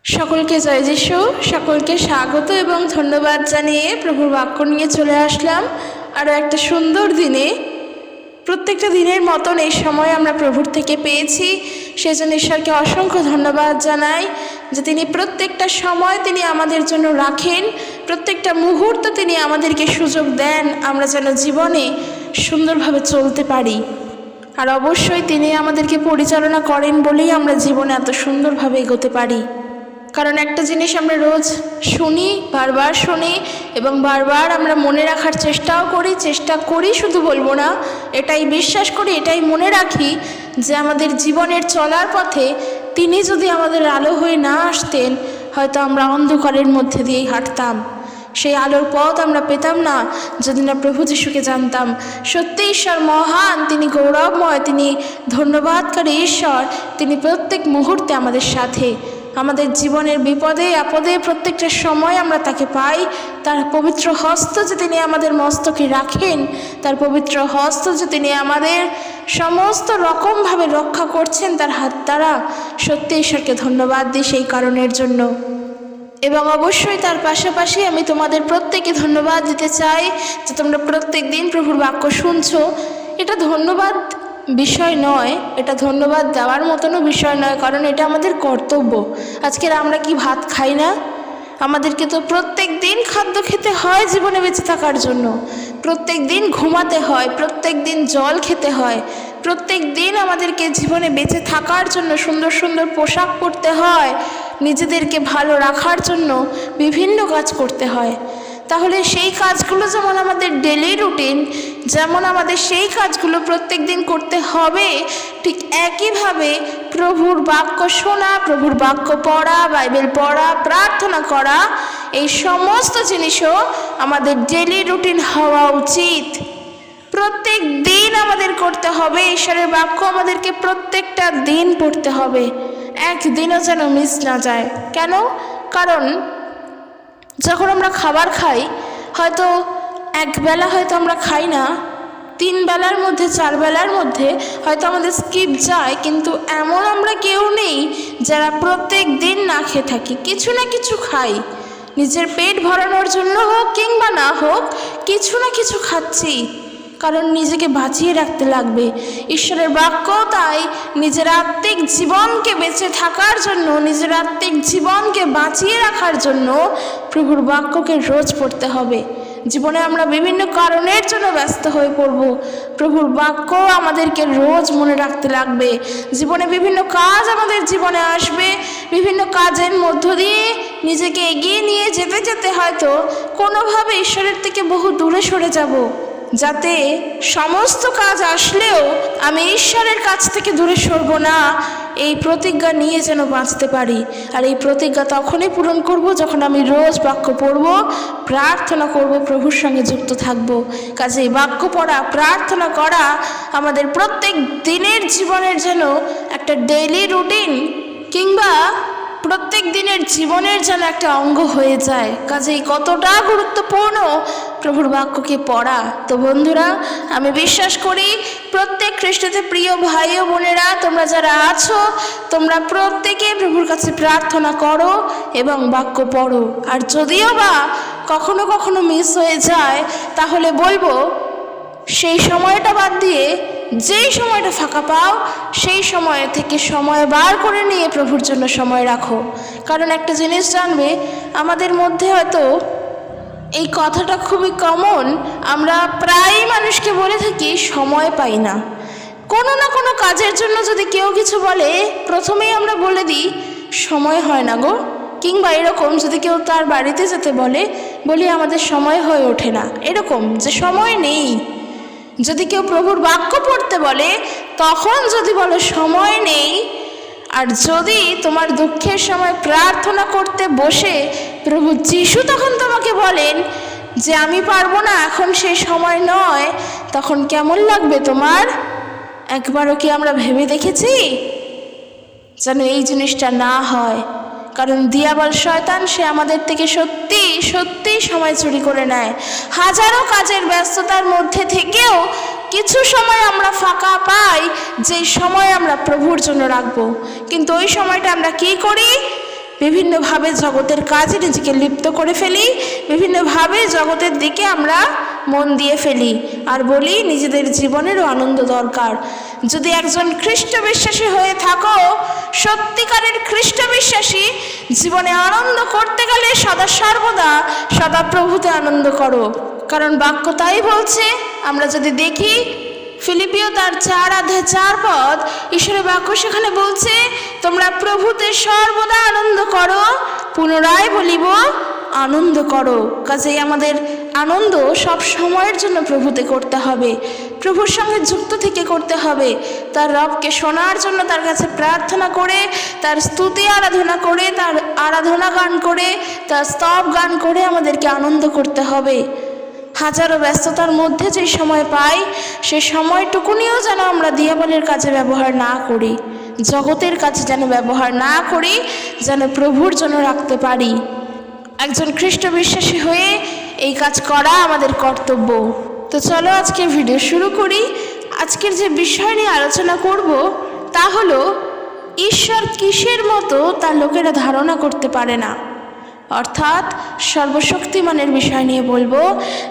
সকলকে জয় যিশু, সকলকে স্বাগত এবং ধন্যবাদ জানিয়ে প্রভুর বাক্য নিয়ে চলে আসলাম আরও একটা সুন্দর দিনে। প্রত্যেকটা দিনের মতন এই সময় আমরা প্রভুর থেকে পেয়েছি, সেজন্য ঈশ্বরকে অসংখ্য ধন্যবাদ জানাই যে তিনি প্রত্যেকটা সময় তিনি আমাদের জন্য রাখেন, প্রত্যেকটা মুহূর্ত তিনি আমাদেরকে সুযোগ দেন আমরা যেন জীবনে সুন্দরভাবে চলতে পারি। আর অবশ্যই তিনি আমাদেরকে পরিচালনা করেন বলেই আমরা জীবনে এত সুন্দরভাবে এগোতে পারি। কারণ একটা জিনিস আমরা রোজ শুনি, বারবার শুনি এবং বারবার আমরা মনে রাখার চেষ্টা করি শুধু বলবো না, এটাই বিশ্বাস করি, এটাই মনে রাখি যে আমাদের জীবনের চলার পথে তিনি যদি আমাদের আলো হয়ে না আসতেন, হয়তো আমরা অন্ধকারের মধ্যে দিয়েই হাঁটতাম। সেই আলোর পথ আমরা পেতাম না যদি না প্রভু যিশুকে জানতাম। সত্যি ঈশ্বর মহান, তিনি গৌরবময়, তিনি ধন্যবাদকারী ঈশ্বর। তিনি প্রত্যেক মুহূর্তে আমাদের সাথে, আমাদের জীবনের বিপদে আপদে প্রত্যেকটা সময় আমরা তাকে পাই। তার পবিত্র হস্ত যে তিনি আমাদের মস্তকে রাখেন, তার পবিত্র হস্ত যে তিনি আমাদের সমস্ত রকমভাবে রক্ষা করছেন তার হাত দ্বারা, সত্যি ঈশ্বরকে ধন্যবাদ দিই সেই কারণের জন্য। এবং অবশ্যই তার পাশাপাশি আমি তোমাদের প্রত্যেকে ধন্যবাদ দিতে চাই যে তোমরা প্রত্যেক দিন প্রভুর বাক্য শুনছো। এটা ধন্যবাদ বিষয় নয়, এটা ধন্যবাদ দেওয়ার মতনও বিষয় নয়, কারণ এটা আমাদের কর্তব্য। আজকের আমরা কি ভাত খাই না? আমাদেরকে তো প্রত্যেক দিন খাদ্য খেতে হয় জীবনে বেঁচে থাকার জন্য, প্রত্যেক দিন ঘুমাতে হয়, প্রত্যেক দিন জল খেতে হয়, প্রত্যেক দিন আমাদেরকে জীবনে বেঁচে থাকার জন্য সুন্দর সুন্দর পোশাক পরতে হয়, নিজেদেরকে ভালো রাখার জন্য বিভিন্ন কাজ করতে হয়। তাহলে সেই কাজগুলো যেমন আমাদের ডেলি রুটিন, যেমন আমাদের সেই কাজগুলো প্রত্যেক দিন করতে হবে, ঠিক একইভাবে প্রভুর বাক্য শোনা, প্রভুর বাক্য পড়া, বাইবেল পড়া, প্রার্থনা করা, এই সমস্ত জিনিসও আমাদের ডেলি রুটিন হওয়া উচিত। প্রত্যেক দিন আমাদের করতে হবে। ঈশ্বরের বাক্য আমাদেরকে প্রত্যেকটা দিন পড়তে হবে, একদিনও যেন মিস না যায়। কেন? কারণ যখন আমরা খাবার খাই, হয়তো একবেলা হয়তো আমরা খাই না, 3 বেলার মধ্যে 4 বেলার মধ্যে হয়তো আমাদের স্কিপ যায়, কিন্তু এমন আমরা কেউ নেই যারা প্রত্যেক দিন না খেয়ে থাকি, কিছু না কিছু খাই। নিজের পেট ভরানোর জন্য হোক কিংবা না হোক, কিছু না কিছু খাচ্ছি, কারণ নিজেকে বাঁচিয়ে রাখতে লাগবে। ঈশ্বরের বাক্য তাই নিজের আত্মিক জীবনকে বেঁচে থাকার জন্য, নিজের আত্মিক জীবনকে বাঁচিয়ে রাখার জন্য প্রভুর বাক্যকে রোজ পড়তে হবে। জীবনে আমরা বিভিন্ন কারণের জন্য ব্যস্ত হয়ে পড়ব, প্রভুর বাক্য আমাদেরকে রোজ মনে রাখতে লাগবে। জীবনে বিভিন্ন কাজ আমাদের জীবনে আসবে, বিভিন্ন কাজের মধ্য দিয়ে নিজেকে এগিয়ে নিয়ে যেতে যেতে হয়তো কোনোভাবে ঈশ্বরের থেকে বহু দূরে সরে যাব, যাতে সমস্ত কাজ আসলেও আমি ঈশ্বরের কাছ থেকে দূরে সরব না, এই প্রতিজ্ঞা নিয়ে যেন বাঁচতে পারি। আর এই প্রতিজ্ঞা তখনই পূরণ করব যখন আমি রোজ বাক্য পড়ব, প্রার্থনা করব, প্রভুর সঙ্গে যুক্ত থাকব। কাজেই বাক্য পড়া, প্রার্থনা করা আমাদের প্রত্যেক দিনের জীবনের যেন একটা ডেইলি রুটিন কিংবা প্রত্যেক দিনের জীবনের যেন একটা অঙ্গ হয়ে যায়। কাজেই কতটা গুরুত্বপূর্ণ প্রভুর বাক্যকে পড়া। তো বন্ধুরা, আমি বিশ্বাস করি প্রত্যেক খ্রিস্টতে প্রিয় ভাই ও বোনেরা, তোমরা যারা আছো, তোমরা প্রত্যেকে প্রভুর কাছে প্রার্থনা করো এবং বাক্য পড়ো। আর যদিও বা কখনো কখনো মিস হয়ে যায়, তাহলে বলবো সেই সময়টা বাদ দিয়ে যেই সময়টা ফাঁকা পাও, সেই সময় থেকে সময় বার করে নিয়ে প্রভুর জন্য সময় রাখো। কারণ একটা জিনিস জানবে, আমাদের মধ্যে হয়তো এই কথাটা খুবই কমন, আমরা প্রায় মানুষকে বলে থাকি সময় পাই না। কোনো না কোনো কাজের জন্য যদি কেউ কিছু বলে, প্রথমেই আমরা বলে দিই সময় হয় না গো। কিংবা এরকম যদি কেউ তার বাড়িতে যেতে বলি আমাদের সময় হয়ে ওঠে না, এরকম যে সময় নেই। যদি কেউ প্রভুর বাক্য পড়তে বলে, তখন যদি বলো সময় নেই। আর যদি তোমার দুঃখের সময় প্রার্থনা করতে বসে প্রভু যিশু তখন তোমাকে বলেন যে আমি পারবো না, এখন সেই সময় নয়, তখন কেমন লাগবে তোমার? একবারও কি আমরা ভেবে দেখেছি যেন এই জিনিসটা না হয়? কারণ দিয়াবল শয়তান, সে আমাদের থেকে সত্যি সত্যি সময় চুরি করে নেয়। হাজারো কাজের ব্যস্ততার মধ্যে থেকেও কিছু সময় আমরা ফাঁকা পাই, যেই সময় আমরা প্রভুর জন্য রাখবো, কিন্তু ওই সময়টা আমরা কি করি? বিভিন্নভাবে জগতের কাজে নিজেকে লিপ্ত করে ফেলি, বিভিন্নভাবে জগতের দিকে আমরা মন দিয়ে ফেলি আর বলি নিজেদের জীবনেরও আনন্দ দরকার। যদি একজন খ্রিস্ট বিশ্বাসী হয়ে থাকো, সত্যিকারের খ্রিস্ট বিশ্বাসী, জীবনে আনন্দ করতে গেলে সদা সর্বদা সদা প্রভুতে আনন্দ করো। কারণ বাক্য তাই বলছে। আমরা যদি দেখি ফিলিপিও তার 4:4 ঈশ্বরের বাক্য সেখানে বলছে, তোমরা প্রভুতে সর্বদা আনন্দ করো, পুনরায় বলিব আনন্দ করো। কাজেই আমাদের আনন্দ সব সময়ের জন্য প্রভুতে করতে হবে, প্রভুর সঙ্গে যুক্ত থেকে করতে হবে। তার রবকে শোনার জন্য তার কাছে প্রার্থনা করে, তার স্তুতি আরাধনা করে, তার আরাধনা গান করে, তার স্তব গান করে আমাদেরকে আনন্দ করতে হবে। হাজারো ব্যস্ততার মধ্যে যে সময় পাই, সে সময়টুকুনিও যেন আমরা দিয়াবলের কাজে ব্যবহার না করি, জগতের কাছে যেন ব্যবহার না করি, যেন প্রভুর জন্য রাখতে পারি। একজন খ্রিস্ট বিশ্বাসী হয়ে এই কাজ করা আমাদের কর্তব্য। তো চলো আজকে ভিডিও শুরু করি। আজকের যে বিষয় নিয়ে আলোচনা করব তা হলো, ঈশ্বর কিসের মতো তা লোকেরা ধারণা করতে পারে না। অর্থাৎ সর্বশক্তিমানের বিষয় নিয়ে বলবো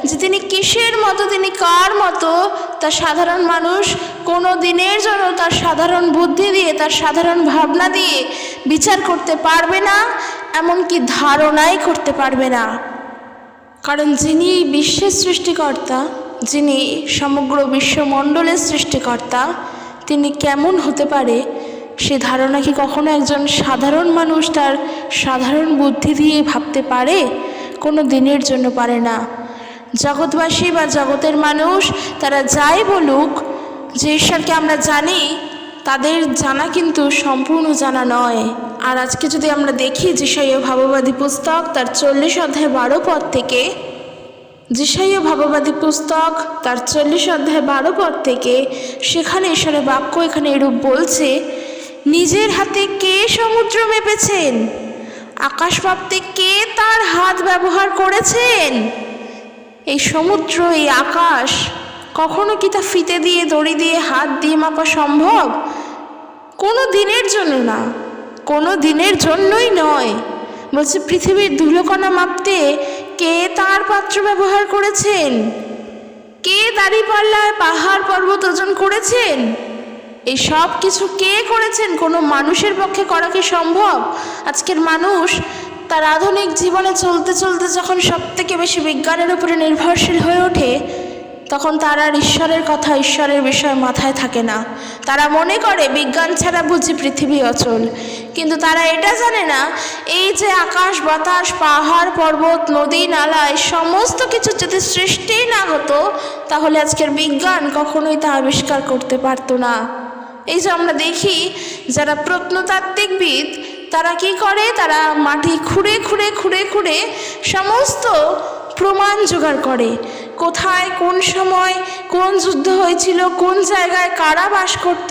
যে তিনি কিসের মতো, তিনি কার মতো তা সাধারণ মানুষ কোনো দিনের জন্য তার সাধারণ বুদ্ধি দিয়ে, তার সাধারণ ভাবনা দিয়ে বিচার করতে পারবে না, এমনকি ধারণাই করতে পারবে না। কারণ যিনি বিশ্বের সৃষ্টিকর্তা, যিনি সমগ্র বিশ্বমণ্ডলের সৃষ্টিকর্তা, তিনি কেমন হতে পারে সে ধারণা কি কখনো একজন সাধারণ মানুষ তার সাধারণ বুদ্ধি দিয়ে ভাবতে পারে? কোনো দিনের জন্য পারে না। জগৎবাসী বা জগতের মানুষ তারা যাই বলুক যে ঈশ্বরকে আমরা জানি, তাদের জানা কিন্তু সম্পূর্ণ জানা নয়। আর আজকে যদি আমরা দেখি যিশাইয় ভাববাদী পুস্তক তার 40:12 থেকে, যিশাইয় ভাববাদী পুস্তক তার 40:12 থেকে, সেখানে ঈশ্বরের বাক্য এখানে এরূপ বলছে, নিজের হাতে কে সমুদ্র মেপেছেন? আকাশ মাপতে কে তার হাত ব্যবহার করেছেন? এই সমুদ্র, এই আকাশ, কখনো কি তা ফিতে দিয়ে, দড়ি দিয়ে, হাত দিয়ে মাপা সম্ভব? কোনো দিনের জন্য না, কোনো দিনের জন্যই নয়। বলছে পৃথিবীর ধুলোকণা মাপতে কে তার পাত্র ব্যবহার করেছেন? কে দাঁড়িপাল্লায় পাহাড় পর্বত ওজন করেছেন? এই সব কিছু কে করেছেন? কোনো মানুষের পক্ষে করা কি সম্ভব? আজকের মানুষ তার আধুনিক জীবনে চলতে চলতে যখন সবথেকে বেশি বিজ্ঞানের উপরে নির্ভরশীল হয়ে ওঠে, তখন তার আর ঈশ্বরের কথা, ঈশ্বরের বিষয় মাথায় থাকে না। তারা মনে করে বিজ্ঞান ছাড়া বুঝি পৃথিবী অচল। কিন্তু তারা এটা জানে না, এই যে আকাশ, বাতাস, পাহাড়, পর্বত, নদী, নালা, এই সমস্ত কিছু যদি সৃষ্টি না হতো, তাহলে আজকের বিজ্ঞান কখনোই তা আবিষ্কার করতে পারতো না। এই যে আমরা দেখি যারা প্রত্নতাত্ত্বিকবিদ, তারা কি করে? তারা মাটি খুঁড়ে খুঁড়ে খুঁড়ে খুঁড়ে সমস্ত প্রমাণ জোগাড় করে। কোথায়, কোন সময়, কোন যুদ্ধ হয়েছিল, কোন জায়গায় কারা বাস করত,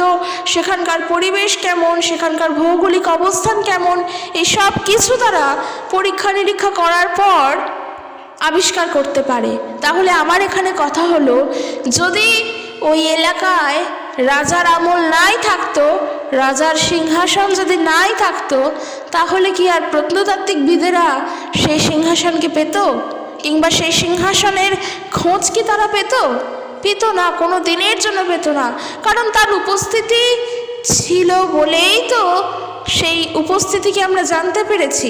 সেখানকার পরিবেশ কেমন, সেখানকার ভৌগোলিক অবস্থান কেমন, এই সব কিছু তারা পরীক্ষা নিরীক্ষা করার পর আবিষ্কার করতে পারে। তাহলে আমার এখানে কথা হলো, যদি ওই এলাকায় রাজার আমল নাই থাকতো, রাজার সিংহাসন যদি নাই থাকতো, তাহলে কি আর প্রত্নতাত্ত্বিকবিদেরা সেই সিংহাসনকে পেত? কিংবা সেই সিংহাসনের খোঁজ কি তারা পেত? পেত না, কোনো দিনের জন্য পেত না। কারণ তার উপস্থিতি ছিল বলেই তো সেই উপস্থিতিকে আমরা জানতে পেরেছি।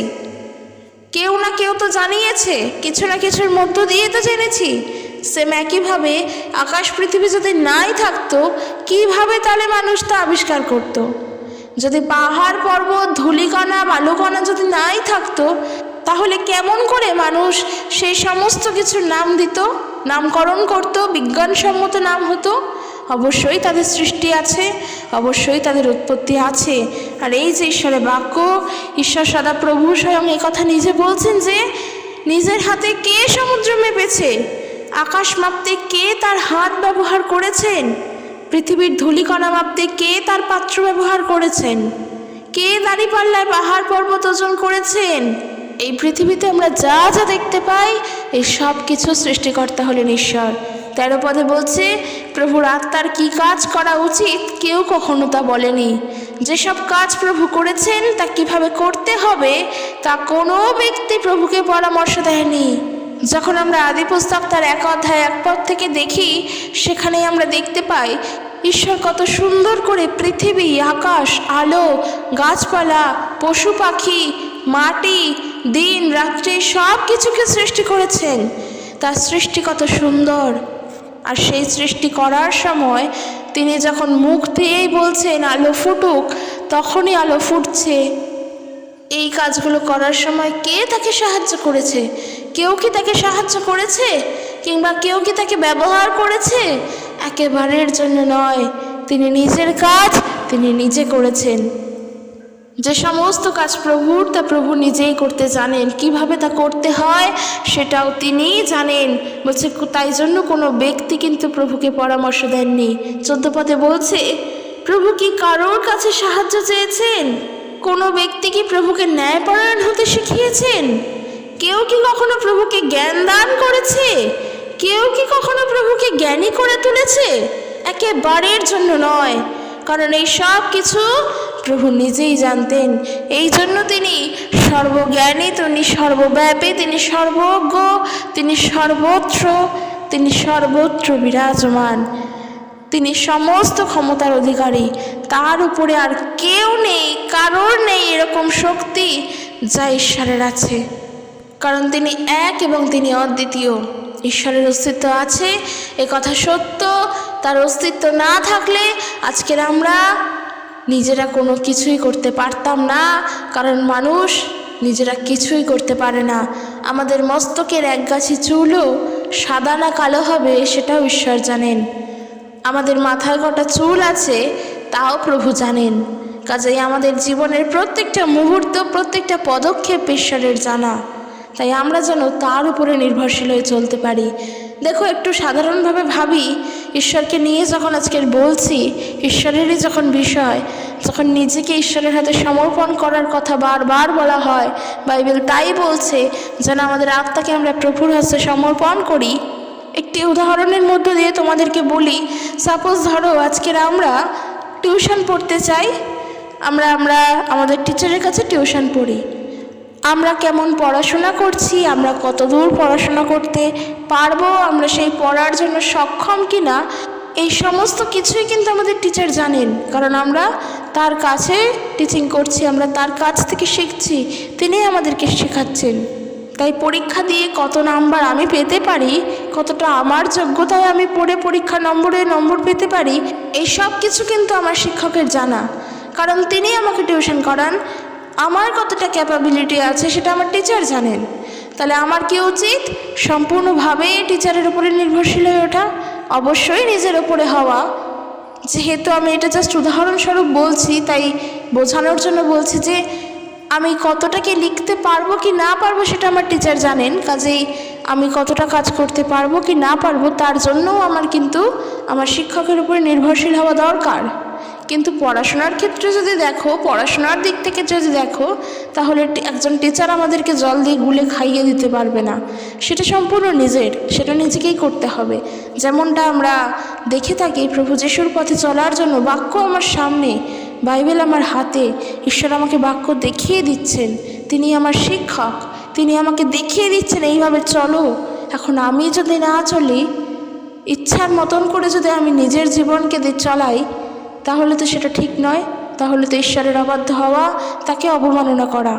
কেউ না কেউ তো জানিয়েছে, কিছু না কিছুর মধ্য দিয়ে তো জেনেছি। সেম একইভাবে আকাশ পৃথিবী যদি নাই থাকতো, কিভাবে তাহলে মানুষ তা আবিষ্কার করত? যদি পাহাড় পর্বত, ধূলিকণা, বালুকণা যদি নাই থাকতো, তাহলে কেমন করে মানুষ সেই সমস্ত কিছুর নাম দিত, নামকরণ করত, বিজ্ঞানসম্মত নাম হতো? অবশ্যই তাদের সৃষ্টি আছে, অবশ্যই তাদের উৎপত্তি আছে। আর এই যে ঈশ্বরের বাক্য, ঈশ্বর সদা প্রভু স্বয়ং এই কথা নিজে বলছেন যে নিজের হাতে কে সমুদ্র মেপেছে, আকাশ মাপতে কে তার হাত ব্যবহার করেছেন, পৃথিবীর ধূলিকণা মাপতে কে তার পাত্র ব্যবহার করেছেন, কে দাঁড়িপাল্লায় পাহাড় পর্বত ওজন করেছেন। এই পৃথিবীতে আমরা যা যা দেখতে পাই, এই সব কিছু সৃষ্টিকর্তা হলেন ঈশ্বর। 13 পদে বলছে, প্রভুর আত্মার কি কাজ করা উচিত কেউ কখনো তা বলেনি। যেসব কাজ প্রভু করেছেন তা কিভাবে করতে হবে তা কোনো ব্যক্তি প্রভুকে পরামর্শ দেয়নি। যখন আমরা আদি পুস্তক তার 1 অধ্যায় 1 পদ থেকে দেখি, সেখানে আমরা দেখতে পাই ঈশ্বর কত সুন্দর করে পৃথিবী, আকাশ, আলো, গাছপালা, পশু পাখি, মাটি, দিন রাত্রি সব কিছুকে সৃষ্টি করেছেন। তার সৃষ্টি কত সুন্দর। আর সেই সৃষ্টি করার সময় তিনি যখন মুখ দিয়েই বলছেন আলো ফুটুক, তখনই আলো ফুটছে। এই কাজগুলো করার সময় কে তাকে সাহায্য করেছে? কেউ কি তাকে সাহায্য করেছে? কিংবা কেউ কি তাকে ব্যবহার করেছে? একেবারের জন্য নয়। তিনি নিজের কাজ তিনি নিজে করেছেন। যে সমস্ত কাজ প্রভুর, তা প্রভু নিজেই করতে জানেন। কিভাবে তা করতে হয় সেটাও তিনিই জানেন। বলছে তাই জন্য কোনো ব্যক্তি কিন্তু প্রভুকে পরামর্শ দেননি। 14 পদে বলছে, প্রভু কি কারোর কাছে সাহায্য চেয়েছেন? কোনো ব্যক্তি কি প্রভুকে ন্যায়পরায়ণ হতে শিখিয়েছেন? কেউ কি কখনো প্রভুকে জ্ঞান দান করেছে? কেউ কি কখনো প্রভুকে জ্ঞানী করে তুলেছে? একেবারের জন্য নয়। কারণ এই সব কিছু প্রভু নিজেই জানতেন। এই জন্য তিনি সর্বজ্ঞানী, তিনি সর্বব্যাপী, তিনি সর্বজ্ঞ, তিনি সর্বত্র বিরাজমান, তিনি সমস্ত ক্ষমতার অধিকারী। তার উপরে আর কেউ নেই, কারোর নেই এরকম শক্তি যা ঈশ্বরের আছে। কারণ তিনি এক এবং তিনি অদ্বিতীয়। ঈশ্বরের অস্তিত্ব আছে, এ কথা সত্য। তার অস্তিত্ব না থাকলে আজকের আমরা নিজেরা কোনো কিছুই করতে পারতাম না। কারণ মানুষ নিজেরা কিছুই করতে পারে না। আমাদের মস্তকের একগাছি চুলও সাদা না কালো হবে সেটাও ঈশ্বর জানেন। আমাদের মাথায় কটা চুল আছে তাও প্রভু জানেন। কাজেই আমাদের জীবনের প্রত্যেকটা মুহূর্ত, প্রত্যেকটা পদক্ষেপ ঈশ্বরের জানা। তাই আমরা যেন তার উপরে নির্ভরশীল হয়ে চলতে পারি। দেখো, একটু সাধারণভাবে ভাবি, ঈশ্বরকে নিয়ে যখন আজকের বলছি, ঈশ্বরেরই যখন বিষয়, যখন নিজেকে ঈশ্বরের হাতে সমর্পণ করার কথা বারবার বলা হয়, বাইবেল তাই বলছে যেন আমাদের আত্মাকে আমরা প্রভুর হাতে সমর্পণ করি। একটি উদাহরণের মধ্য দিয়ে তোমাদেরকে বলি। সাপোজ ধরো আজকের আমরা টিউশন পড়তে চাই। আমরা আমাদের টিচারের কাছে টিউশন পড়ি। আমরা কেমন পড়াশোনা করছি, আমরা কত দূর পড়াশোনা করতে পারবো, আমরা সেই পড়ার জন্য সক্ষম কিনা, এই সমস্ত কিছুই কিন্তু আমাদের টিচার জানেন। কারণ আমরা তার কাছে টিচিং করছি, আমরা তার কাছ থেকে শিখছি, তিনি আমাদেরকে শেখাচ্ছেন। তাই পরীক্ষা দিয়ে কত নাম্বার আমি পেতে পারি, কতটা আমার যোগ্যতায় আমি পড়ে পরীক্ষা নম্বর পেতে পারি, এই সব কিছু কিন্তু আমার শিক্ষকের জানা। কারণ তিনি আমাকে টিউশন করান। আমার কতটা ক্যাপাবিলিটি আছে সেটা আমার টিচার জানেন। তাহলে আমার কি উচিত? সম্পূর্ণভাবে টিচারের উপরে নির্ভরশীল হয়ে ওঠা, অবশ্যই নিজের ওপরে হওয়া। যেহেতু আমি এটা জাস্ট উদাহরণস্বরূপ বলছি, তাই বোঝানোর জন্য বলছি যে আমি কতটা কি লিখতে পারবো কি না পারবো সেটা আমার টিচার জানেন। কাজেই আমি কতটা কাজ করতে পারবো কি না পারবো তার জন্যও আমার কিন্তু আমার শিক্ষকের উপরে নির্ভরশীল হওয়া দরকার। কিন্তু পড়াশোনার ক্ষেত্রে যদি দেখো, পড়াশোনার দিক থেকে যদি দেখো, তাহলে একজন টিচার আমাদেরকে জল দিয়ে গুলে খাইয়ে দিতে পারবে না। সেটা সম্পূর্ণ সেটা নিজেকেই করতে হবে। যেমনটা আমরা দেখে থাকি, প্রভু যিশুর পথে চলার জন্য বাক্য আমার সামনে, বাইবেল আমার হাতে, ঈশ্বর আমাকে বাক্য দেখিয়ে দিচ্ছেন। তিনি আমার শিক্ষক, তিনি আমাকে দেখিয়ে দিচ্ছেন এইভাবে চলো। এখন আমি যদি না চলি, ইচ্ছার মতন করে যদি আমি নিজের জীবনকে চলাই, তাহলে তো সেটা ঠিক নয়। তাহলে তো ঈশ্বরের অবাধ্য হওয়া, তাকে অবমাননা করা।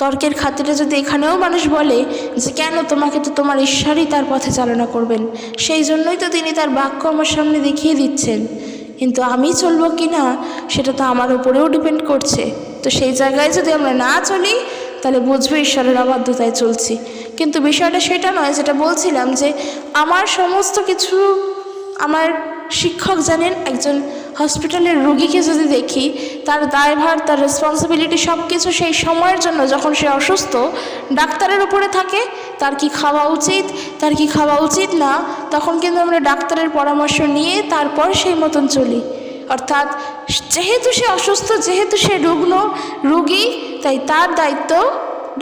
তর্কের খাতিরে যদি এখানেও মানুষ বলে যে কেন, তোমাকে তো তোমার ঈশ্বরই তার পথে চালনা করবেন, সেই জন্যই তো তিনি তার বাক্য আমার সামনে দেখিয়ে দিচ্ছেন। কিন্তু আমি চলবো কি না সেটা তো আমার উপরেও ডিপেন্ড করছে। তো সেই জায়গায় যদি আমরা না চলি, তাহলে বুঝবো ঈশ্বরের অবাধ্যতায় চলছি। কিন্তু বিষয়টা সেটা নয়, যেটা বলছিলাম যে আমার সমস্ত কিছু আমার শিক্ষক জানেন। একজন হসপিটালের রোগীকে যদি দেখি, তার দায়ভার, তার রেসপন্সিবিলিটি সব কিছু সেই সময়ের জন্য, যখন সে অসুস্থ, ডাক্তারের উপরে থাকে। তার কি খাওয়া উচিত, তার কি খাওয়া উচিত না, তখন কিন্তু আমরা ডাক্তারের পরামর্শ নিয়ে তারপর সেই মতন চলি। অর্থাৎ যেহেতু সে অসুস্থ, যেহেতু সে রোগী, তাই তার দায়িত্ব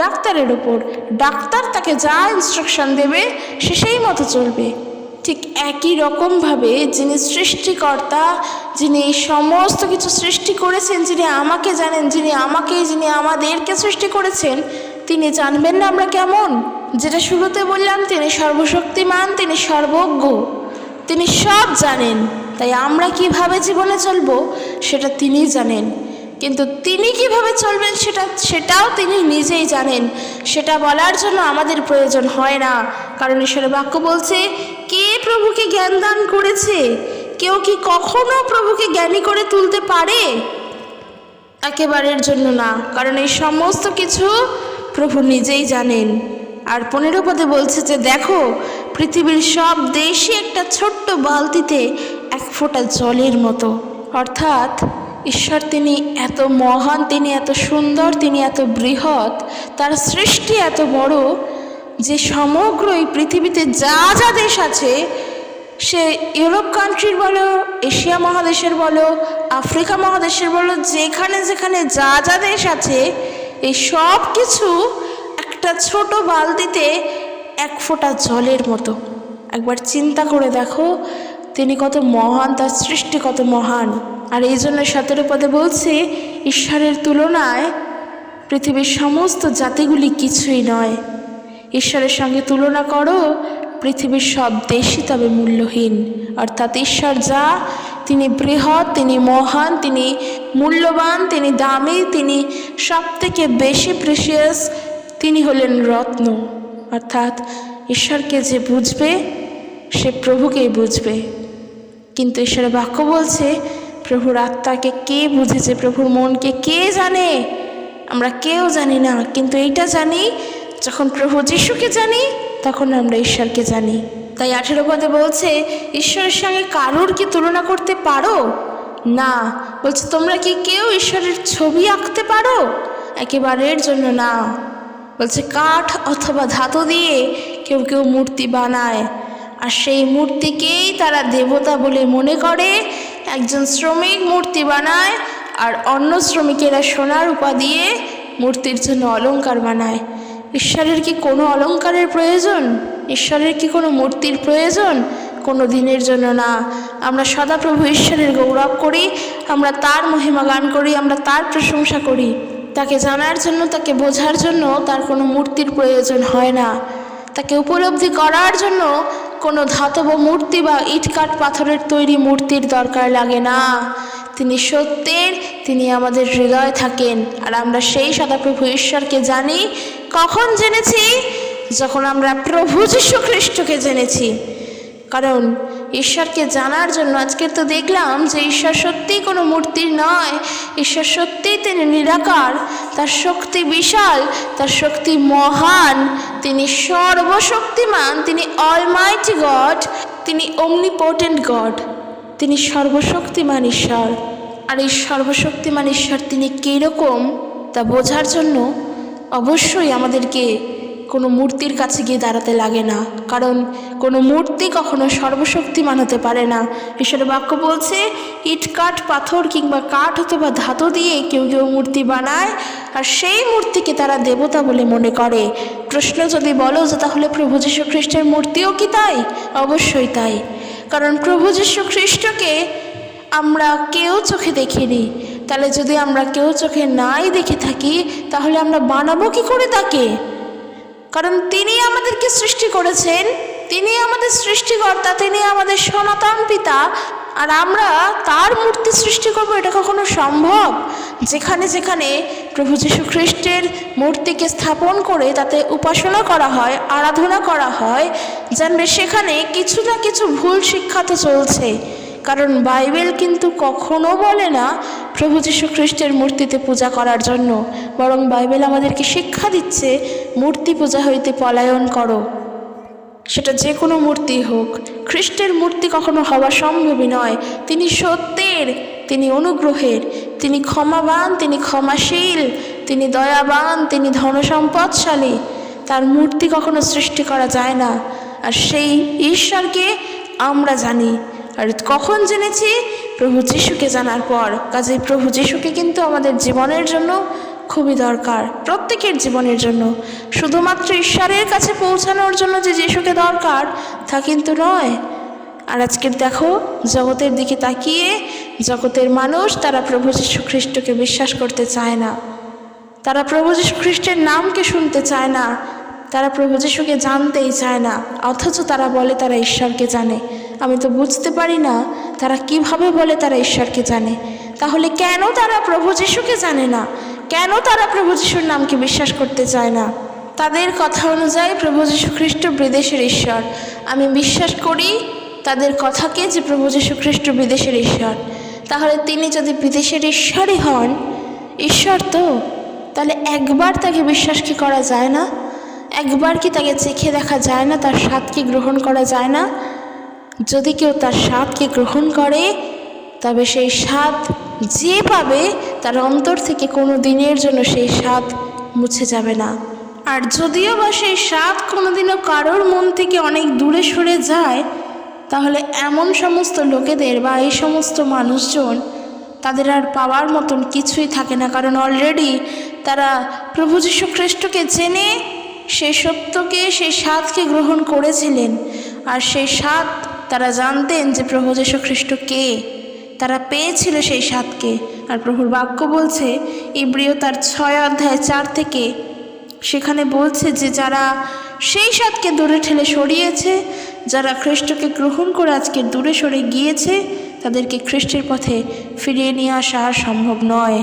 ডাক্তারের উপর। ডাক্তার তাকে যা ইনস্ট্রাকশন দেবে সে সেই মতো চলবে। ঠিক একই রকমভাবে যিনি সৃষ্টিকর্তা, যিনি এই সমস্ত কিছু সৃষ্টি করেছেন, যিনি আমাকে জানেন, যিনি আমাদেরকে সৃষ্টি করেছেন, তিনি জানবেন না আমরা কেমন? যেটা শুরুতে বললাম, তিনি সর্বশক্তিমান, তিনি সর্বজ্ঞ, তিনি সব জানেন। তাই আমরা কিভাবে জীবনে চলবো সেটা তিনিই জানেন, কিন্তু তিনি কিভাবে চলবেন সেটাও তিনি নিজেই জানেন। সেটা বলার জন্য আমাদের প্রয়োজন হয় না, কারণ ঈশ্বরের বাক্য বলছে, কে প্রভুকে জ্ঞান দান করেছে? কেউ কি কখনো প্রভুকে জ্ঞানী করে তুলতে পারে? একেবারের জন্য না, কারণ এই সমস্ত কিছু প্রভু নিজেই জানেন। আর 15 পদে বলছে যে, দেখো পৃথিবীর সব দেশই একটা ছোট্ট বালতিতে এক ফোঁটা জলের মতো। অর্থাৎ ঈশ্বর তিনি এত মহান, তিনি এত সুন্দর, তিনি এত বৃহৎ, তার সৃষ্টি এত বড় যে সমগ্র এই পৃথিবীতে যা যা দেশ আছে, সে ইউরোপ কান্ট্রির বলো, এশিয়া মহাদেশের বলো, আফ্রিকা মহাদেশের বলো, যেখানে যেখানে যা যা দেশ আছে, এই সব কিছু একটা ছোট বালতিতে এক ফোঁটা জলের মতো। একবার চিন্তা করে দেখো তিনি কত মহান, তার সৃষ্টি কত মহান। আর এই জন্য 17 পদে বলছে, ঈশ্বরের তুলনায় পৃথিবীর সমস্ত জাতিগুলি কিছুই নয়। ঈশ্বরের সঙ্গে তুলনা করো, পৃথিবীর সব দেশই তবে মূল্যহীন। অর্থাৎ ঈশ্বর যা, তিনি বৃহৎ, তিনি মহান, তিনি মূল্যবান, তিনি দামি, তিনি সব থেকে বেশি প্রেশিয়াস, তিনি হলেন রত্ন। অর্থাৎ ঈশ্বরকে যে বুঝবে সে প্রভুকেই বুঝবে। কিন্তু ঈশ্বরের বাক্য বলছে, প্রভুর আত্মাকে কে বুঝেছে, প্রভুর মনকে কে জানে? আমরা কেউ জানি না, কিন্তু এইটা জানি, যখন প্রভু যিশুকে জানি তখন আমরা ঈশ্বরকে জানি। তাই 18 পদে বলছে, ঈশ্বরের সঙ্গে কারোর কি তুলনা করতে পারো? না। বলছে, তোমরা কি কেউ ঈশ্বরের ছবি আঁকতে পারো? একেবারের জন্য না। বলছে, কাঠ অথবা ধাতু দিয়ে কেউ কেউ মূর্তি বানায়, আর সেই মূর্তিকেই তারা দেবতা বলে মনে করে। একজন শ্রমিক মূর্তি বানায়, আর অন্য শ্রমিকেরা সোনার রূপা দিয়ে মূর্তির জন্য অলংকার বানায়। ঈশ্বরের কি কোনো অলংকারের প্রয়োজন? ঈশ্বরের কি কোনো মূর্তির প্রয়োজন? কোনো দিনের জন্য না। আমরা সদাপ্রভু ঈশ্বরের গৌরব করি, আমরা তার মহিমা গান করি, আমরা তার প্রশংসা করি। তাকে জানার জন্য, তাকে বোঝার জন্য তার কোনো মূর্তির প্রয়োজন হয় না। তাকে উপলব্ধি করার জন্য কোনো ধাতব মূর্তি বা ইট কাঠ পাথরের তৈরি মূর্তির দরকার লাগে না। তিনি সত্যের, তিনি আমাদের হৃদয়ে থাকেন। আর আমরা সেই সদাপ্রভু ঈশ্বরকে জানি। কখন জেনেছি? যখন আমরা প্রভু যীশু খ্রিস্টকে জেনেছি। কারণ ঈশ্বরকে জানার জন্য আজকে তো দেখলাম যে ঈশ্বর সত্যিই কোনো মূর্তির নয়। ঈশ্বর সত্যিই তিনি নিরাকার, তার শক্তি বিশাল, তার শক্তি মহান, তিনি সর্বশক্তিমান, তিনি অলমাইটি গড, তিনি অমনিপোটেন্ট গড, তিনি সর্বশক্তিমান ঈশ্বর। আর এই সর্বশক্তিমান ঈশ্বর তিনি কীরকম তা বোঝার জন্য অবশ্যই আমাদেরকে কোনো মূর্তির কাছে গিয়ে দাঁড়াতে লাগে না, কারণ কোনো মূর্তি কখনো সর্বশক্তিমান হতে পারে না। ঈশ্বরের বাক্য বলছে, ইট কাঠ পাথর কিংবা কাঠ অথবা ধাতু দিয়ে কেউ কেউ মূর্তি বানায়, আর সেই মূর্তিকে তারা দেবতা বলে মনে করে। প্রশ্ন যদি বলো যে তাহলে প্রভু যীশু খ্রিস্টের মূর্তিও কি তাই? অবশ্যই তাই, কারণ প্রভু যীশু খ্রিস্টকে আমরা কেউ চোখে দেখিনি। তাহলে যদি আমরা কেউ চোখে নাই দেখে থাকি, তাহলে আমরা বানাবো কি করে তাকে? কারণ তিনি আমাদেরকে সৃষ্টি করেছেন, তিনি আমাদের সৃষ্টিকর্তা, তিনি আমাদের সনাতন পিতা। আর আমরা তার মূর্তি সৃষ্টি করবো, এটা কখনো সম্ভব? যেখানে যেখানে প্রভু যীশু খ্রিস্টের মূর্তিকে স্থাপন করে তাতে উপাসনা করা হয়, আরাধনা করা হয়, জানবে সেখানে কিছু না কিছু ভুল শিক্ষা তো চলছে। কারণ বাইবেল কিন্তু কখনো বলে না প্রভু যীশু খ্রিস্টের মূর্তিতে পূজা করার জন্য, বরং বাইবেল আমাদেরকে শিক্ষা দিচ্ছে মূর্তি পূজা হইতে পলায়ন করো। সেটা যে কোনো মূর্তি হোক, খ্রিস্টের মূর্তি কখনো হওয়া সম্ভবই নয়। তিনি সত্যের, তিনি অনুগ্রহের, তিনি ক্ষমাবান, তিনি ক্ষমাশীল, তিনি দয়াবান, তিনি ধনসম্পদশালী। তার মূর্তি কখনো সৃষ্টি করা যায় না। আর সেই ঈশ্বরকে আমরা জানি। আর কখন জেনেছি? প্রভু যিশুকে জানার পর। কাজেই প্রভু যিশুকে কিন্তু আমাদের জীবনের জন্য খুবই দরকার প্রত্যেকের জীবনের জন্য। শুধুমাত্র ঈশ্বরের কাছে পৌঁছানোর জন্য যে যিশুকে দরকার তা কিন্তু নয়। আর আজকের দেখো, জগতের দিকে তাকিয়ে জগতের মানুষ তারা প্রভু যীশু খ্রিস্টকে বিশ্বাস করতে চায় না, তারা প্রভু যীশু খ্রিস্টের নামকে শুনতে চায় না, তারা প্রভু যীশুকে জানতেই চায় না, অথচ তারা বলে তারা ঈশ্বরকে জানে। আমি তো বুঝতে পারি না তারা কিভাবে বলে তারা ঈশ্বরকে জানে। তাহলে কেন তারা প্রভু যীশুকে জানে না? কেন তারা প্রভু যীশুর নামকে বিশ্বাস করতে চায় না? তাদের কথা অনুযায়ী প্রভু যীশু খ্রিস্ট বিদেশের ঈশ্বর। আমি বিশ্বাস করি তাদের কথাকে যে প্রভু যীশু খ্রিস্ট বিদেশের ঈশ্বর। তাহলে তিনি যদি বিদেশের ঈশ্বরই হন, ঈশ্বর তো, তাহলে একবার তাকে বিশ্বাস কি করা যায় না? একবার কি তাকে চেখে দেখা যায় না? তার স্বাদকে গ্রহণ করা যায় না? যদি কেউ তার স্বাদকে গ্রহণ করে, তবে সেই স্বাদ যে পাবে তার অন্তর থেকে কোনো দিনের জন্য সেই স্বাদ মুছে যাবে না। আর যদিও বা সেই স্বাদ কোনোদিনও কারোর মন থেকে অনেক দূরে সরে যায়, তাহলে এমন সমস্ত লোকেদের বা এই সমস্ত মানুষজন তাদের আর পাওয়ার মতন কিছুই থাকে না। কারণ অলরেডি তারা প্রভু যীশু খ্রিস্টকে জেনে সেই সত্যকে, সেই স্বাদকে গ্রহণ করেছিলেন। আর সেই স্বাদ তারা জানতেন যে প্রভু যীশু খ্রিস্ট কে, তারা পেয়েছিল সেই স্বাদকে। আর প্রভুর বাক্য বলছে ইব্রিয় তার 6:4 থেকে, সেখানে বলছে যে যারা সেই স্বাদকে দূরে ঠেলে সরিয়েছে, যারা খ্রিস্টকে গ্রহণ করে আজকে দূরে সরে গিয়েছে, তাদেরকে খ্রিস্টের পথে ফিরিয়ে নিয়ে আসা আর সম্ভব নয়।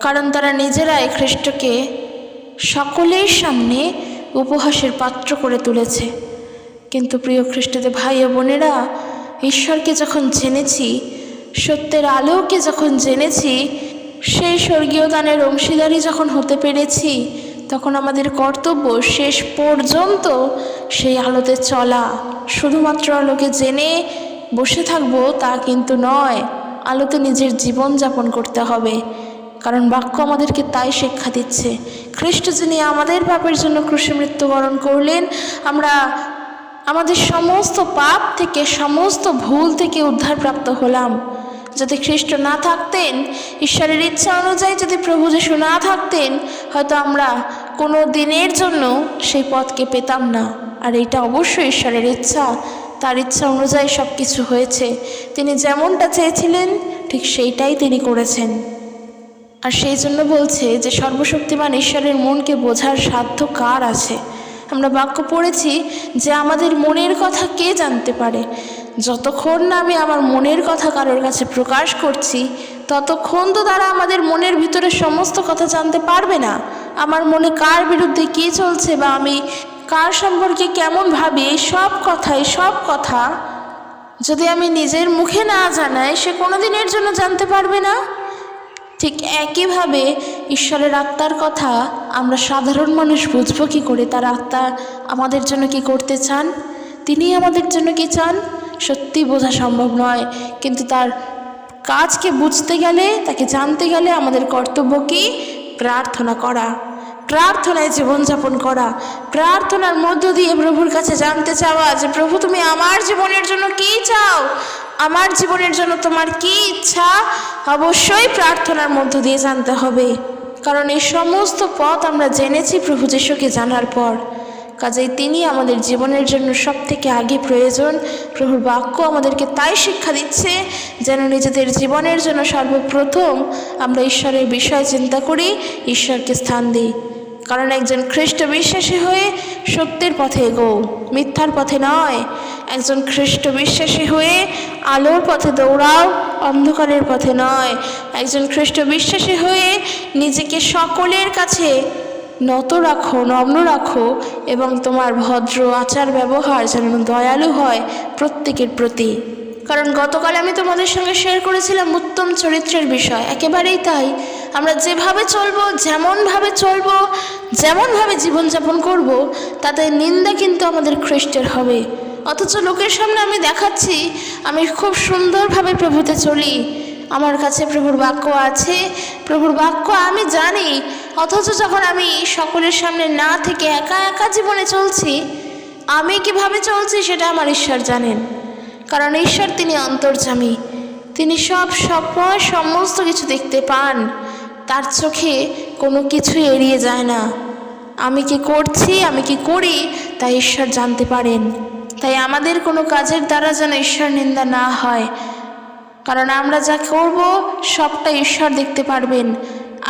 কারণ তারা নিজেরাই খ্রিস্টকে সকলের সামনে উপহাসের পাত্র করে তুলেছে। কিন্তু প্রিয় খ্রিস্টদের ভাই ও বোনেরা, ঈশ্বরকে যখন জেনেছি, সত্যের আলোকে যখন জেনেছি, সেই স্বর্গীয় দানের অংশীদারি যখন হতে পেরেছি, তখন আমাদের কর্তব্য শেষ পর্যন্ত সেই আলোতে চলা। শুধুমাত্র আলোকে জেনে বসে থাকবো তা কিন্তু নয়, আলোতে নিজের জীবন যাপন করতে হবে। কারণ বাক্য আমাদেরকে তাই শিক্ষা দিচ্ছে। খ্রিস্ট যিনি আমাদের পাপের জন্য ক্রুশে মৃত্যুবরণ করলেন, আমরা আমাদের সমস্ত পাপ থেকে, সমস্ত ভুল থেকে উদ্ধারপ্রাপ্ত হলাম। যদি খ্রিস্ট না থাকতেন, ঈশ্বরের ইচ্ছা অনুযায়ী যদি প্রভু যীশু না থাকতেন, হয়তো আমরা কোনো দিনের জন্য সেই পথকে পেতাম না। আর এটা অবশ্যই ঈশ্বরের ইচ্ছা, তার ইচ্ছা অনুযায়ী সব কিছু হয়েছে। তিনি যেমনটা চেয়েছিলেন ঠিক সেইটাই তিনি করেছেন। আর সেই জন্য বলছে যে সর্বশক্তিমান ঈশ্বরের মনকে বোঝার সাধ্য কার আছে? আমরা বাক্য পড়েছি যে আমাদের মনের কথা কে জানতে পারে। যতক্ষণ না আমি আমার মনের কথা কারোর কাছে প্রকাশ করছি, ততক্ষণ তো তারা আমাদের মনের ভিতরে সমস্ত কথা জানতে পারবে না। আমার মনে কার বিরুদ্ধে কী চলছে বা আমি কার সম্পর্কে কেমন ভাবি, এই সব কথা যদি আমি নিজের মুখে না জানাই, সে কোনো দিনের জন্য জানতে পারবে না। ঠিক একইভাবে ঈশ্বরের আত্মার কথা আমরা সাধারণ মানুষ বুঝবো কী করে? তার আত্মা আমাদের জন্য কি করতে চান, তিনি আমাদের জন্য কি চান, সত্যি বোঝা সম্ভব নয়। কিন্তু তার কাজকে বুঝতে গেলে, তাকে জানতে গেলে আমাদের কর্তব্য কি? প্রার্থনা করা, প্রার্থনায় জীবনযাপন করা, প্রার্থনার মধ্য দিয়ে প্রভুর কাছে জানতে চাওয়া যে প্রভু তুমি আমার জীবনের জন্য কি চাও, আমার জীবনের জন্য তোমার কি ইচ্ছা। অবশ্যই প্রার্থনার মধ্য দিয়ে জানতে হবে, কারণ এই সমস্ত পথ আমরা জেনেছি প্রভু যীশুকে জানার পর। কাজেই তিনি আমাদের জীবনের জন্য সব থেকে আগে প্রয়োজন। প্রভুর বাক্য আমাদেরকে তাই শিক্ষা দিচ্ছে যেন নিজেদের জীবনের জন্য সর্বপ্রথম আমরা ঈশ্বরের বিষয় চিন্তা করি, ঈশ্বরকে স্থান দিই। কারণ একজন খ্রিস্ট বিশ্বাসী হয়ে সত্যের পথে এগোও, মিথ্যার পথে নয়। একজন খ্রিস্ট বিশ্বাসী হয়ে আলোর পথে দৌড়াও, অন্ধকারের পথে নয়। একজন খ্রিস্ট বিশ্বাসী হয়ে নিজেকে সকলের কাছে নত রাখো, নম্র রাখো, এবং তোমার ভদ্র আচার ব্যবহার যেন দয়ালু হয় প্রত্যেকের প্রতি। কারণ গতকাল আমি তোমাদের সঙ্গে শেয়ার করেছিলাম উত্তম চরিত্রের বিষয়। একেবারেই তাই, আমরা যেভাবে চলবো, যেমনভাবে জীবনযাপন করব, তাতে নিন্দা কিন্তু আমাদের খ্রিস্টের হবে। অথচ লোকের সামনে আমি দেখাচ্ছি আমি খুব সুন্দরভাবে প্রভুতে চলি, আমার কাছে প্রভুর বাক্য আছে, প্রভুর বাক্য আমি জানি। অথচ যখন আমি সকলের সামনে না থেকে একা একা জীবনে চলছি, আমি কিভাবে চলছি সেটা আমার ঈশ্বর জানেন। কারণ ঈশ্বর তিনি অন্তর্যামী, তিনি সব সময় সমস্ত কিছু দেখতে পান। তার চোখে কোনো কিছু এড়িয়ে যায় না। আমি কি করছি, আমি কি করি, তা ঈশ্বর জানতে পারেন। তাই আমাদের কোনো কাজের দ্বারা যেন ঈশ্বর নিন্দা না হয়, কারণ আমরা যা করব সবটা ঈশ্বর দেখতে পারবেন।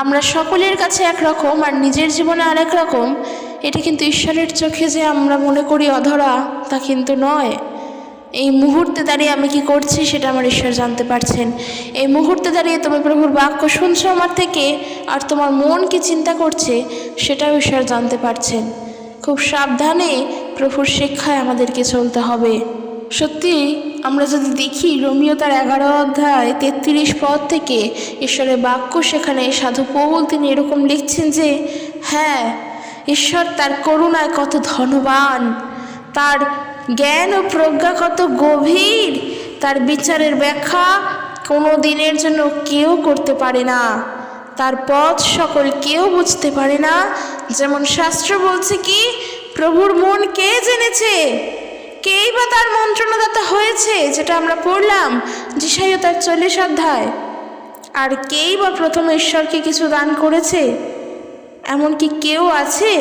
আমরা সকলের কাছে একরকম আর নিজের জীবনে আরেক রকম, এটা কিন্তু ঈশ্বরের চোখে যে আমরা মনে করি অধরা, তা কিন্তু নয়। এই মুহূর্তে দাঁড়িয়ে আমি কি করছি সেটা আমার ঈশ্বর জানতে পারছেন। এই মুহূর্তে দাঁড়িয়ে তুমি প্রভুর বাক্য শুনছো আমার থেকে, আর তোমার মন কি চিন্তা করছে সেটাও ঈশ্বর জানতে পারছেন। খুব সাবধানে প্রভুর শিক্ষায় আমাদেরকে চলতে হবে। সত্যি আমরা যদি দেখি রোমিও তার 11 অধ্যায় 33 পদ থেকে ঈশ্বরের বাক্য, সেখানে সাধু পৌল তিনি এরকম লিখছেন যে হ্যাঁ, ঈশ্বর তার করুণায় কত ধনবান, তার জ্ঞান ও প্রজ্ঞা কত গভীর, তার বিচারের ব্যাখ্যা কোনো দিনের জন্য কেউ করতে পারে না, তার পথ সকল কেউ বুঝতে পারে না। যেমন শাস্ত্র বলছে কি, প্রভুর মন কে জেনেছে, কেই বা তার মন্ত্রণাদাতা হয়েছে, যেটা আমরা পড়লাম যিশাইয়া তার 40 অধ্যায়। আর কেই বা প্রথমে ঈশ্বরকে কিছু দান করেছে? এমনকি কেউ আছে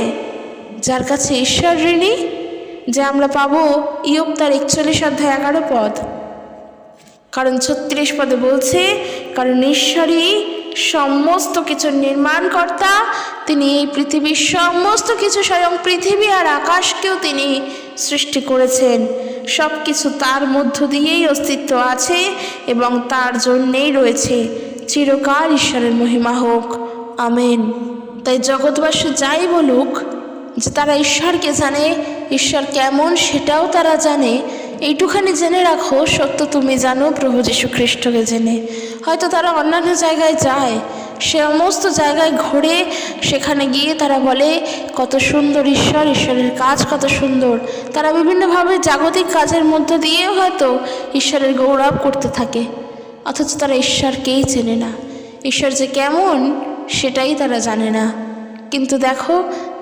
যার কাছে ঈশ্বর ঋণী? যে আমরা পাবো ইয়োব তার 41 অধ্যায় 11 পদ। কারণ 36 পদে বলছে, কারণ ঈশ্বরই সমস্ত কিছুর নির্মাণকর্তা, তিনি এই পৃথিবীর সমস্ত কিছু, স্বয়ং পৃথিবী আর আকাশকেও তিনি সৃষ্টি করেছেন। সব কিছু তার মধ্য দিয়েই অস্তিত্ব আছে এবং তার জন্যেই রয়েছে। চিরকাল ঈশ্বরের মহিমা হোক, আমেন। তাই জগৎবাসী যাই বলুক যে তারা ঈশ্বরকে জানে, ঈশ্বর কেমন সেটাও তারা জানে, এইটুখানি জেনে রাখো, সত্য তুমি জানো প্রভু যীশু খ্রিস্টকে জেনে। হয়তো তারা অন্যান্য জায়গায় যায়, সে সমস্ত জায়গায় ঘুরে, সেখানে গিয়ে তারা বলে কত সুন্দর ঈশ্বর, ঈশ্বরের কাজ কত সুন্দর। তারা বিভিন্নভাবে জাগতিক কাজের মধ্য দিয়েও হয়তো ঈশ্বরের গৌরব করতে থাকে, অথচ তারা ঈশ্বরকেই চেনে না। ঈশ্বর যে কেমন সেটাই তারা জানে না, কিন্তু দেখো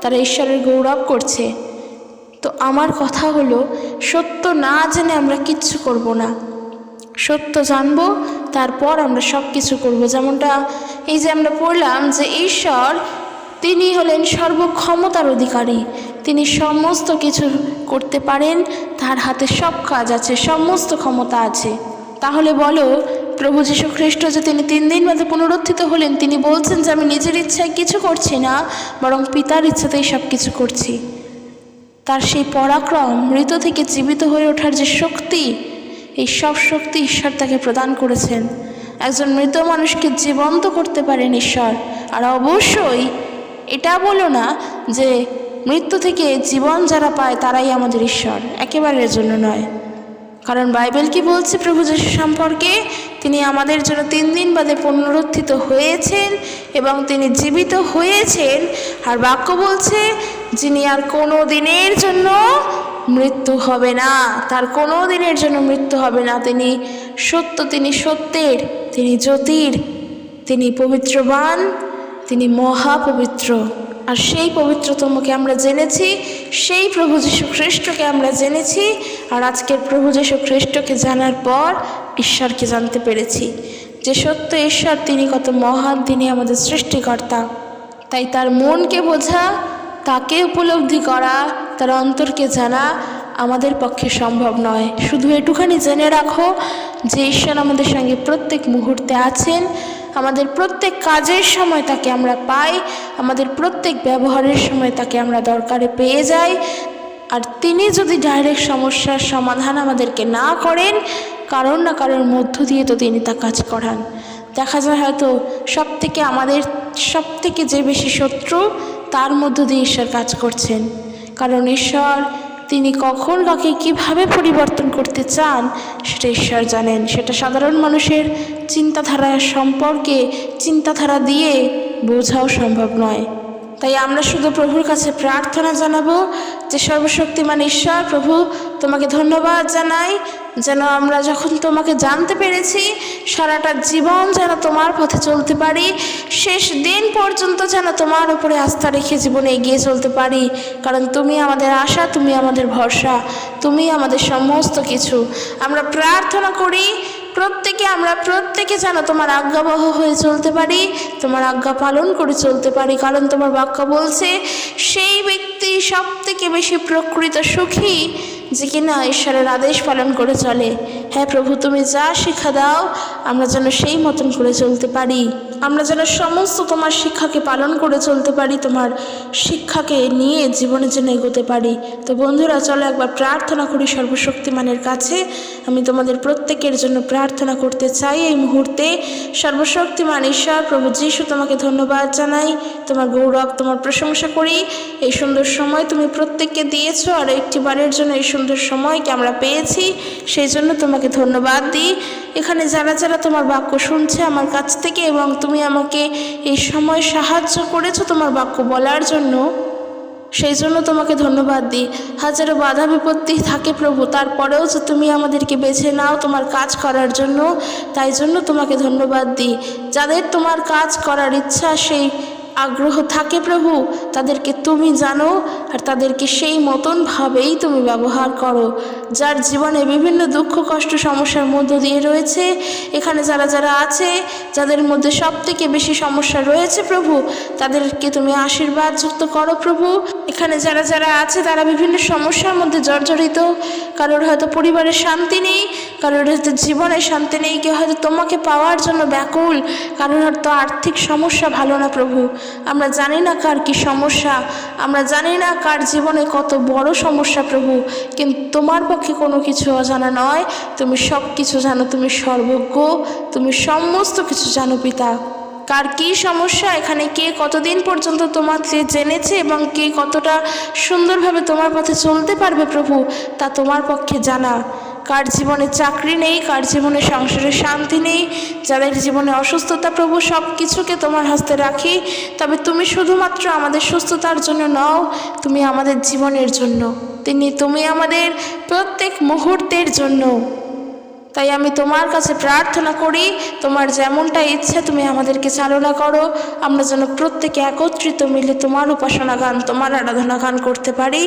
তারা ঈশ্বরের গৌরব করছে। তো আমার কথা হলো, সত্য না জেনে আমরা কিচ্ছু করব না, সত্য জানবো, তারপর আমরা সব কিছু করবো। যেমনটা এই যে আমরা পড়লাম যে ঈশ্বর তিনি হলেন সর্বক্ষমতার অধিকারী, তিনি সমস্ত কিছু করতে পারেন, তার হাতে সব কাজ আছে, সমস্ত ক্ষমতা আছে। তাহলে বলো, প্রভু যীশু খ্রিস্ট যে তিনি 3 দিন বাদে পুনরুত্থিত হলেন, তিনি বলছেন যে আমি নিজের ইচ্ছায় কিছু করছি না, বরং পিতার ইচ্ছাতেই সব কিছু করছি। তার সেই পরাক্রম, মৃত থেকে জীবিত হয়ে ওঠার যে শক্তি, এই সব শক্তি ঈশ্বর তাকে প্রদান করেছেন। একজন মৃত মানুষকে জীবন্ত করতে পারেন ঈশ্বর। আর অবশ্যই এটা বলো না যে মৃত্যু থেকে জীবন যারা পায় তারাই আমাদের ঈশ্বর, একেবারে এর জন্য নয়। কারণ বাইবেল কি বলছে প্রভু যীশু সম্পর্কে? তিনি আমাদের জন্য 3 দিন বাদে পুনরুত্থিত হয়েছেন এবং তিনি জীবিত হয়েছেন। আর বাক্য বলছে যিনি আর কোনো দিনের জন্য মৃত্যু হবে না, তার কোনো দিনের জন্য মৃত্যু হবে না। তিনি সত্য, তিনি সত্যের, তিনি জ্যোতির, তিনি পবিত্রবান, তিনি মহাপবিত্র। আর সেই পবিত্রতমকে আমরা জেনেছি, সেই প্রভু যীশু খ্রিস্টকে আমরা জেনেছি। আর আজকের প্রভু যীশু খ্রিস্টকে জানার পর ঈশ্বরকে জানতে পেরেছি যে সত্য ঈশ্বর তিনি কত মহান, তিনি আমাদের সৃষ্টিকর্তা। তাই তার মনকে বোঝা, তাকে উপলব্ধি করা, তার অন্তরকে জানা আমাদের পক্ষে সম্ভব নয়। শুধু এটুখানি জেনে রাখো যে ঈশ্বর আমাদের সঙ্গে প্রত্যেক মুহূর্তে আছেন, আমাদের প্রত্যেক কাজের সময় তাকে আমরা পাই, আমাদের প্রত্যেক ব্যবহারের সময় তাকে আমরা দরকারে পেয়ে যাই। আর তিনি যদি ডাইরেক্ট সমস্যার সমাধান আমাদেরকে না করেন, কারোর না কারোর মধ্য দিয়ে তো তিনি তা কাজ করান। দেখা যায় হয়তো আমাদের সব থেকে যে বেশি শত্রু, তার মধ্য দিয়ে ঈশ্বর কাজ করছেন। কারণ ঈশ্বর তিনি কখন কাকে কীভাবে পরিবর্তন করতে চান সেটা ঈশ্বর জানেন। সেটা সাধারণ মানুষের চিন্তাধারা সম্পর্কে চিন্তাধারা দিয়ে বোঝাও সম্ভব নয়। তাই আমরা শুধু প্রভুর কাছে প্রার্থনা জানাবো যে সর্বশক্তিমান ঈশ্বর, প্রভু তোমাকে ধন্যবাদ জানাই যেন আমরা যখন তোমাকে জানতে পেরেছি, সারাটা জীবন যেন তোমার পথে চলতে পারি, শেষ দিন পর্যন্ত যেন তোমার উপরে আস্থা রেখে জীবনে এগিয়ে চলতে পারি। কারণ তুমি আমাদের আশা, তুমি আমাদের ভরসা, তুমি আমাদের সমস্ত কিছু। আমরা প্রার্থনা করি আমরা প্রত্যেকে যেন তোমার আজ্ঞাবহ হয়ে চলতে পারি, তোমার আজ্ঞা পালন করে চলতে পারি। কারণ তোমার বাক্য বলছে সেই ব্যক্তি সব থেকে বেশি প্রকৃত সুখী যে কিনা ঈশ্বরের আদেশ পালন করে চলে। হ্যাঁ প্রভু, তুমি যা শিক্ষা দাও আমরা যেন সেই মতন করে চলতে পারি, আমরা যেন সমস্ত তোমার শিক্ষাকে পালন করে চলতে পারি, তোমার শিক্ষাকে নিয়ে জীবনের জন্য এগোতে পারি। তো বন্ধুরা, চলো একবার প্রার্থনা করি সর্বশক্তিমানের কাছে। আমি তোমাদের প্রত্যেকের জন্য প্রার্থনা করতে চাই এই মুহূর্তে। সর্বশক্তিমান ঈশ্বর প্রভু যীশু, তোমাকে ধন্যবাদ জানাই, তোমার গৌরব, তোমার প্রশংসা করি। এই সুন্দর সময় তুমি প্রত্যেককে দিয়েছো, আর একটি বারের জন্য এই সুন্দর সময়কে আমরা পেয়েছি, সেই জন্য তোমাকে ধন্যবাদ দিই। এখানে যারা যারা তোমার বাক্য শুনছে আমার কাছ থেকে, এবং তুমি আমাকে এই সময় সাহায্য করেছো তোমার বাক্য বলার জন্য, সেই জন্য তোমাকে ধন্যবাদ দিই। হাজারো বাধা বিপত্তি থাকে প্রভু, তারপরেও যে তুমি আমাদেরকে বেছে নাও তোমার কাজ করার জন্য, তাই জন্য তোমাকে ধন্যবাদ দিই। যাদের তোমার কাজ করার ইচ্ছা, সেই আগ্রহ থাকে প্রভু, তাদেরকে তুমি জানো, আর তাদেরকে সেই মতনভাবেই তুমি ব্যবহার করো। যার জীবনে বিভিন্ন দুঃখ কষ্ট সমস্যার মধ্য দিয়ে রয়েছে, এখানে যারা যারা আছে, যাদের মধ্যে সব থেকে বেশি সমস্যা রয়েছে প্রভু, তাদেরকে তুমি আশীর্বাদ যুক্ত করো প্রভু। এখানে যারা যারা আছে তারা বিভিন্ন সমস্যার মধ্যে জর্জরিত, কারোর হয়তো পরিবারের শান্তি নেই, কারোর হয়তো জীবনে শান্তি নেই, কেউ হয়তো তোমাকে পাওয়ার জন্য ব্যাকুল, কারোর হয়তো আর্থিক সমস্যা ভালো না প্রভু। আমরা জানি না কার কি সমস্যা, আমরা জানি না কার জীবনে কত বড় সমস্যা প্রভু, কিন্তু তোমার পক্ষে কোনো কিছু অজানা নয়। তুমি সব কিছু জানো, তুমি সর্বজ্ঞ, তুমি সমস্ত কিছু জানো পিতা। কার কী সমস্যা, এখানে কে কতদিন পর্যন্ত তোমাকে জেনেছে এবং কে কতটা সুন্দরভাবে তোমার পথে চলতে পারবে প্রভু, তা তোমার পক্ষে জানা। কার জীবনে চাকরি নেই, কার জীবনে সংসারে শান্তি নেই, যাদের জীবনে অসুস্থতা প্রভু, সব কিছুকে তোমার হস্তে রাখি। তবে তুমি শুধুমাত্র আমাদের সুস্থতার জন্য নও, তুমি আমাদের জীবনের জন্য, তুমি আমাদের প্রত্যেক মুহূর্তের জন্য। তাই আমি তোমার কাছে প্রার্থনা করি, তোমার যেমনটা ইচ্ছে তুমি আমাদেরকে চালনা করো। আমরা যেন প্রত্যেকে একত্রিত মিলে তোমার উপাসনা গান, তোমার আরাধনা গান করতে পারি।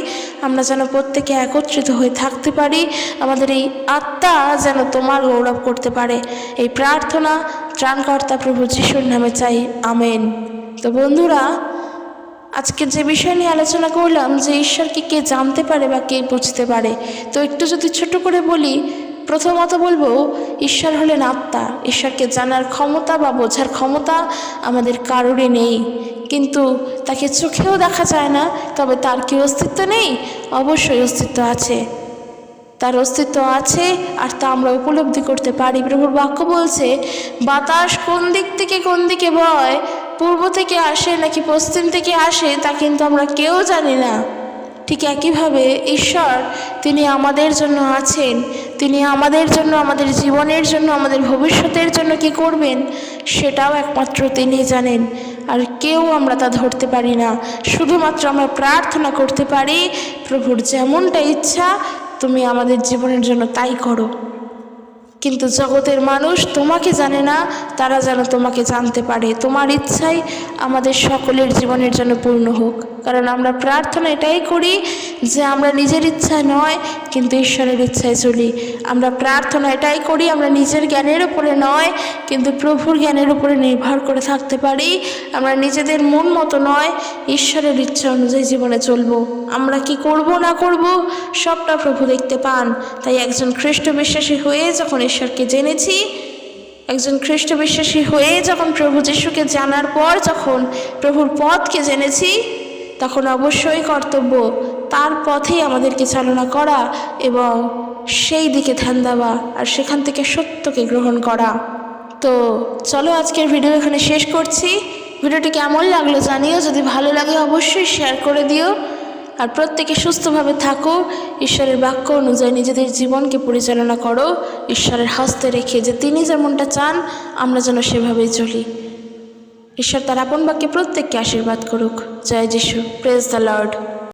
আমরা যেন প্রত্যেকে একত্রিত হয়ে থাকতে পারি, আমাদের এই আত্মা যেন তোমার গৌরব করতে পারে। এই প্রার্থনা ত্রাণকর্তা প্রভু যিশুর নামে চাই, আমেন। তো বন্ধুরা, আজকে যে বিষয় নিয়ে আলোচনা করলাম, যে ঈশ্বরকে কে জানতে পারে বা কে বুঝতে পারে, তো একটু যদি ছোট করে বলি, প্রথমত বলবো ঈশ্বর হলেন আত্মা। ঈশ্বরকে জানার ক্ষমতা বা বোঝার ক্ষমতা আমাদের কারোরই নেই, কিন্তু তাকে চোখেও দেখা যায় না। তবে তার কি অস্তিত্ব নেই? অবশ্যই অস্তিত্ব আছে, তার অস্তিত্ব আছে, আর তা আমরা উপলব্ধি করতে পারি। প্রভুর বাক্য বলছে, বাতাস কোন দিক থেকে কোন দিকে বয়, পূর্ব থেকে আসে নাকি পশ্চিম থেকে আসে, তা কিন্তু আমরা কেউ জানি না। ঠিক একইভাবে ঈশ্বর, তিনি আমাদের জন্য আছেন, তিনি আমাদের জন্য, আমাদের জীবনের জন্য, আমাদের ভবিষ্যতের জন্য কি করবেন সেটাও একমাত্র তিনি জানেন, আর কেউ আমরা তা ধরতে পারি না। শুধুমাত্র আমরা প্রার্থনা করতে পারি, প্রভুর যেমনটা ইচ্ছা তুমি আমাদের জীবনের জন্য তাই করো। কিন্তু জগতের মানুষ তোমাকে জানে না, তারা যেন তোমাকে জানতে পারে। তোমার ইচ্ছাই আমাদের সকলের জীবনের জন্য পূর্ণ হোক। কারণ আমরা প্রার্থনা এটাই করি যে আমরা নিজের ইচ্ছায় নয়, কিন্তু ঈশ্বরের ইচ্ছায় চলি। আমরা প্রার্থনা এটাই করি, আমরা নিজের জ্ঞানের উপরে নয়, কিন্তু প্রভুর জ্ঞানের উপরে নির্ভর করে থাকতে পারি। আমরা নিজেদের মন মতো নয়, ঈশ্বরের ইচ্ছা অনুযায়ী জীবনে চলবো। আমরা কি করব না করব সবটা প্রভু দেখতে পান। তাই একজন খ্রিস্ট বিশ্বাসী হয়ে যখন ঈশ্বরকে জেনেছি, একজন খ্রিস্ট বিশ্বাসী হয়ে যখন প্রভু যিশুকে জানার পর যখন প্রভুর পথকে জেনেছি, তখন অবশ্যই কর্তব্য তার পথেই আমাদেরকে চালনা করা এবং সেই দিকে ধ্যান দেওয়া, আর সেখান থেকে সত্যকে গ্রহণ করা। তো চলো আজকের ভিডিও এখানে শেষ করছি। ভিডিওটি কেমন লাগলো জানিও, যদি ভালো লাগে অবশ্যই শেয়ার করে দিও। আর প্রত্যেকে সুস্থভাবে থাকো, ঈশ্বরের বাক্য অনুযায়ী নিজেদের জীবনকে পরিচালনা করো, ঈশ্বরের হস্তে রেখে, যে তিনি যেমনটা চান আমরা যেন সেভাবেই চলি। ঈশ্বর তার আপন বাক্যে প্রত্যেককে আশীর্বাদ করুক। জয় যিশু, প্রেজ দ্য লর্ড।